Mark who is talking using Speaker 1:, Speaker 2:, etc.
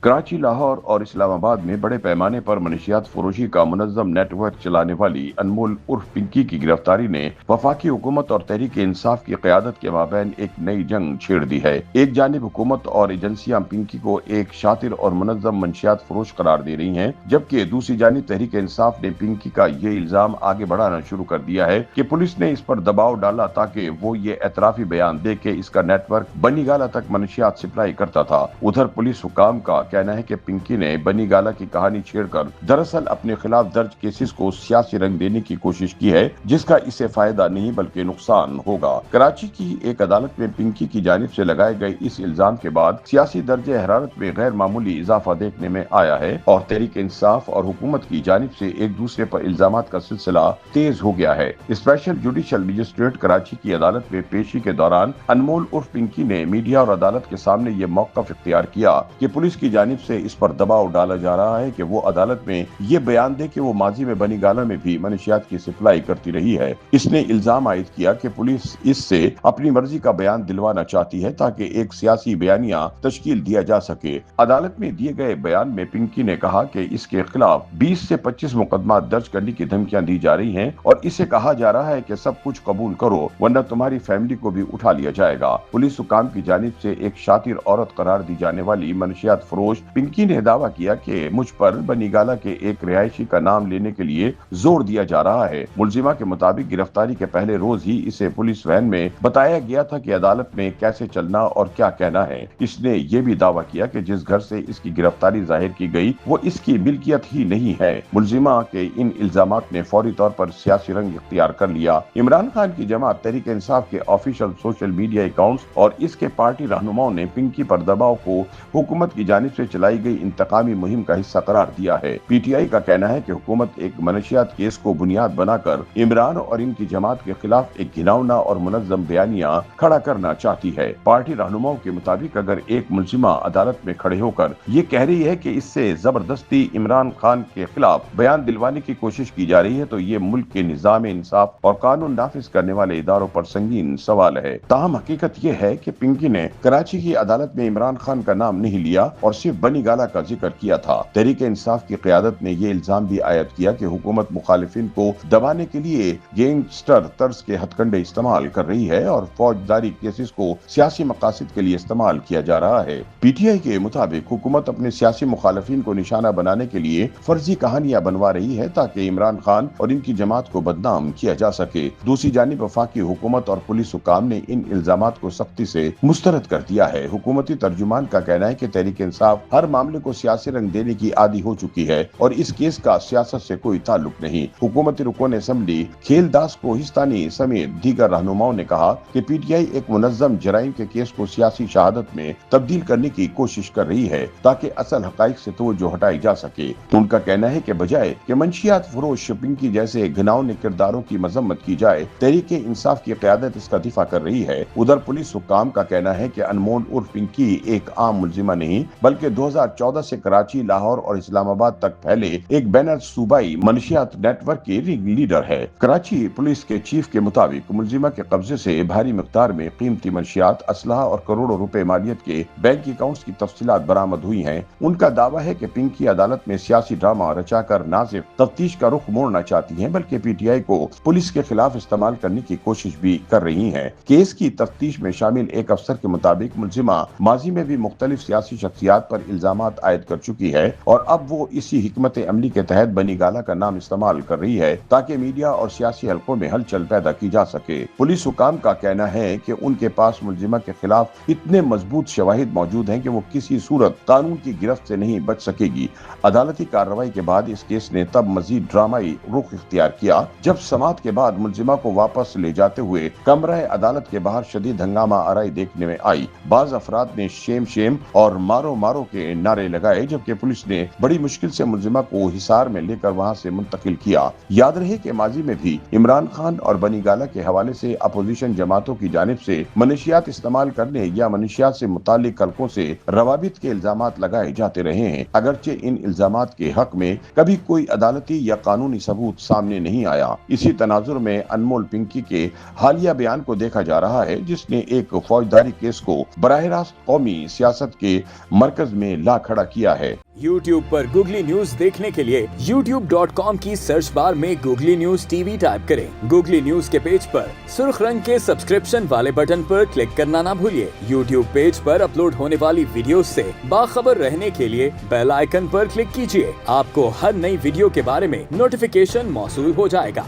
Speaker 1: کراچی، لاہور اور اسلام آباد میں بڑے پیمانے پر منشیات فروشی کا منظم نیٹ ورک چلانے والی انمول عرف پنکی کی گرفتاری نے وفاقی حکومت اور تحریک انصاف کی قیادت کے مابین ایک نئی جنگ چھیڑ دی ہے۔ ایک جانب حکومت اور ایجنسیاں پنکی کو ایک شاطر اور منظم منشیات فروش قرار دے رہی ہیں، جبکہ دوسری جانب تحریک انصاف نے پنکی کا یہ الزام آگے بڑھانا شروع کر دیا ہے کہ پولیس نے اس پر دباؤ ڈالا تاکہ وہ یہ اعترافی بیان دے کہ اس کا نیٹ ورک بنی گالہ تک منشیات سپلائی کرتا تھا۔ ادھر پولیس حکام کا کہنا ہے کہ پنکی نے بنی گالہ کی کہانی چھیڑ کر دراصل اپنے خلاف درج کیسز کو سیاسی رنگ دینے کی کوشش کی ہے، جس کا اسے فائدہ نہیں بلکہ نقصان ہوگا۔ کراچی کی ایک عدالت میں پنکی کی جانب سے لگائے گئے اس الزام کے بعد سیاسی درجہ حرارت میں غیر معمولی اضافہ دیکھنے میں آیا ہے اور تحریک انصاف اور حکومت کی جانب سے ایک دوسرے پر الزامات کا سلسلہ تیز ہو گیا ہے۔ اسپیشل جوڈیشل مجسٹریٹ کراچی کی عدالت میں پیشی کے دوران انمول عرف پنکی نے میڈیا اور عدالت کے سامنے یہ موقف اختیار کیا کہ پولیس کی جانب سے اس پر دباؤ ڈالا جا رہا ہے کہ وہ عدالت میں یہ بیان دے کہ وہ ماضی میں بنی گالہ میں بھی منشیات کی سپلائی کرتی رہی ہے۔ اس نے الزام عائد کیا کہ پولیس اس سے اپنی مرضی کا بیان دلوانا چاہتی ہے تاکہ ایک سیاسی بیانیہ تشکیل دیا جا سکے۔ عدالت میں دیے گئے بیان میں پنکی نے کہا کہ اس کے خلاف 20 سے 25 مقدمات درج کرنے کی دھمکیاں دی جا رہی ہیں اور اسے کہا جا رہا ہے کہ سب کچھ قبول کرو ورنہ تمہاری فیملی کو بھی اٹھا لیا جائے گا۔ پولیس حکام کی جانب سے ایک شاطر عورت قرار دی جانے والی منشیات فروش پنکی نے دعویٰ کیا کہ مجھ پر بنی گالہ کے ایک رہائشی کا نام لینے کے لیے زور دیا جا رہا ہے۔ ملزمہ کے مطابق گرفتاری کے پہلے روز ہی اسے پولیس وین میں بتایا گیا تھا کہ عدالت میں کیسے چلنا اور کیا کہنا ہے۔ اس نے یہ بھی دعویٰ کیا کہ جس گھر سے اس کی گرفتاری ظاہر کی گئی وہ اس کی ملکیت ہی نہیں ہے۔ ملزمہ کے ان الزامات نے فوری طور پر سیاسی رنگ اختیار کر لیا۔ عمران خان کی جماعت تحریک انصاف کے آفیشل سوشل میڈیا اکاؤنٹس اور اس کے پارٹی رہنماؤں نے پنکی پر دباؤ کو حکومت کی جانب سے چلائی گئی انتقامی مہم کا حصہ قرار دیا ہے۔ پی ٹی آئی کا کہنا ہے کہ حکومت ایک منشیات کیس کو بنیاد بنا کر عمران اور ان کی جماعت کے خلاف ایک گھناؤنا اور منظم بیانیہ کھڑا کرنا چاہتی ہے۔ پارٹی رہنماؤں کے مطابق اگر ایک ملزمہ عدالت میں کھڑے ہو کر یہ کہہ رہی ہے کہ اس سے زبردستی عمران خان کے خلاف بیان دلوانے کی کوشش کی جا رہی ہے تو یہ ملک کے نظام انصاف اور قانون نافذ کرنے والے اداروں پر سنگین سوال ہے۔ تاہم حقیقت یہ ہے کہ پنکی نے کراچی کی عدالت میں عمران خان کا نام نہیں لیا اور صرف بنی گالہ کا ذکر کیا تھا۔ تحریک انصاف کی قیادت نے یہ الزام بھی عائد کیا کہ حکومت مخالفین کو دبانے کے لیے گینگسٹر طرز کے ہتھ کنڈے استعمال کر رہی ہے اور فوجداری کیسز کو سیاسی مقاصد کے لیے استعمال کیا جا رہا ہے۔ پی ٹی آئی کے مطابق حکومت اپنے سیاسی مخالفین کو نشانہ بنانے کے لیے فرضی کہانیاں بنوا رہی ہے تاکہ عمران خان اور ان کی جماعت کو بدنام کیا جا سکے۔ دوسری جانب وفاقی حکومت اور پولیس حکام نے ان الزامات کو سختی سے مسترد کر دیا ہے۔ حکومتی ترجمان کا کہنا ہے کہ تحریک انصاف ہر معاملے کو سیاسی رنگ دینے کی عادی ہو چکی ہے اور اس کیس کا سیاست سے کوئی تعلق نہیں۔ حکومتی رکن اسمبلی کھیل داس کوہستانی سمیت دیگر رہنماؤں نے کہا کہ پی ٹی آئی ایک منظم جرائم کے کیس کو سیاسی شہادت میں تبدیل کرنے کی کوشش کر رہی ہے تاکہ اصل حقائق سے توجہ ہٹائی جا سکے۔ ان کا کہنا ہے کہ بجائے کہ منشیات فروش پنکی جیسے گھناؤنے کرداروں کی مذمت کی جائے، تحریک انصاف کی قیادت اس کا دفاع کر رہی ہے۔ ادھر پولیس حکام کا کہنا ہے کہ انمول عرف پنکی ایک عام ملزمہ نہیں بلکہ 2014 سے کراچی، لاہور اور اسلام آباد تک پھیلے ایک بین الصوبائی منشیات نیٹ ورک کی رنگ لیڈر ہے۔ کراچی پولیس کے چیف کے مطابق ملزمہ کے قبضے سے بھاری مقدار میں قیمتی منشیات، اسلحہ اور کروڑوں روپے مالیت کے بینک اکاؤنٹس کی تفصیلات برآمد ہوئی ہیں۔ ان کا دعویٰ ہے کہ پنکی عدالت میں سیاسی ڈرامہ رچا کر نہ صرف تفتیش کا رخ موڑنا چاہتی ہیں بلکہ پی ٹی آئی کو پولیس کے خلاف استعمال کرنے کی کوشش بھی کر رہی ہیں۔ کیس کی تفتیش میں شامل ایک افسر کے مطابق ملزمہ ماضی میں بھی مختلف سیاسی شخصیات پر الزامات عائد کر چکی ہے اور اب وہ اسی حکمت عملی کے تحت بنی گالہ کا نام استعمال کر رہی ہے تاکہ میڈیا اور سیاسی حلقوں میں ہلچل پیدا کی جا سکے۔ پولیس حکام کا کہنا ہے کہ ان کے پاس ملزمہ کے خلاف اتنے مضبوط شواہد موجود ہیں کہ وہ کسی صورت قانون کی گرفت سے نہیں بچ سکے گی۔ عدالتی کارروائی کے بعد اس کیس نے تب مزید ڈرامائی رخ اختیار کیا جب سماعت کے بعد ملزمہ کو واپس لے جاتے ہوئے کمرہ عدالت کے باہر شدید ہنگامہ آرائی دیکھنے میں آئی۔ بعض افراد نے شیم شیم اور مارو مارو کے نعرے لگائے جبکہ پولیس نے بڑی مشکل سے ملزمہ کو حصار میں لے کر وہاں سے منتقل کیا۔ یاد رہے کہ ماضی میں بھی عمران خان اور بنی گالہ کے حوالے سے اپوزیشن جماعتوں کی جانب سے منشیات استعمال کرنے یا منشیات سے متعلق حلقوں سے روابط کے الزامات لگائے جاتے رہے ہیں، اگرچہ ان الزامات کے حق میں کبھی کوئی عدالتی یا قانونی ثبوت سامنے نہیں آیا۔ اسی تناظر میں انمول پنکی کے حالیہ بیان کو دیکھا جا رہا ہے جس نے ایک فوجداری کیس کو براہ راست قومی سیاست کے مرکز مرکز میں لا کھڑا کیا ہے۔
Speaker 2: YouTube پر گوگلی نیوز دیکھنے کے لیے youtube.com کی سرچ بار میں googly news T V type کریں۔ گوگلی نیوز کے پیج پر سرخ رنگ کے سبسکرپشن والے بٹن پر کلک کرنا نہ بھولیے۔ YouTube پیج پر اپلوڈ ہونے والی ویڈیوز سے باخبر رہنے کے لیے بیل آئیکن پر کلک کیجیے۔ آپ کو ہر نئی ویڈیو کے بارے میں نوٹیفیکیشن موصول ہو جائے گا۔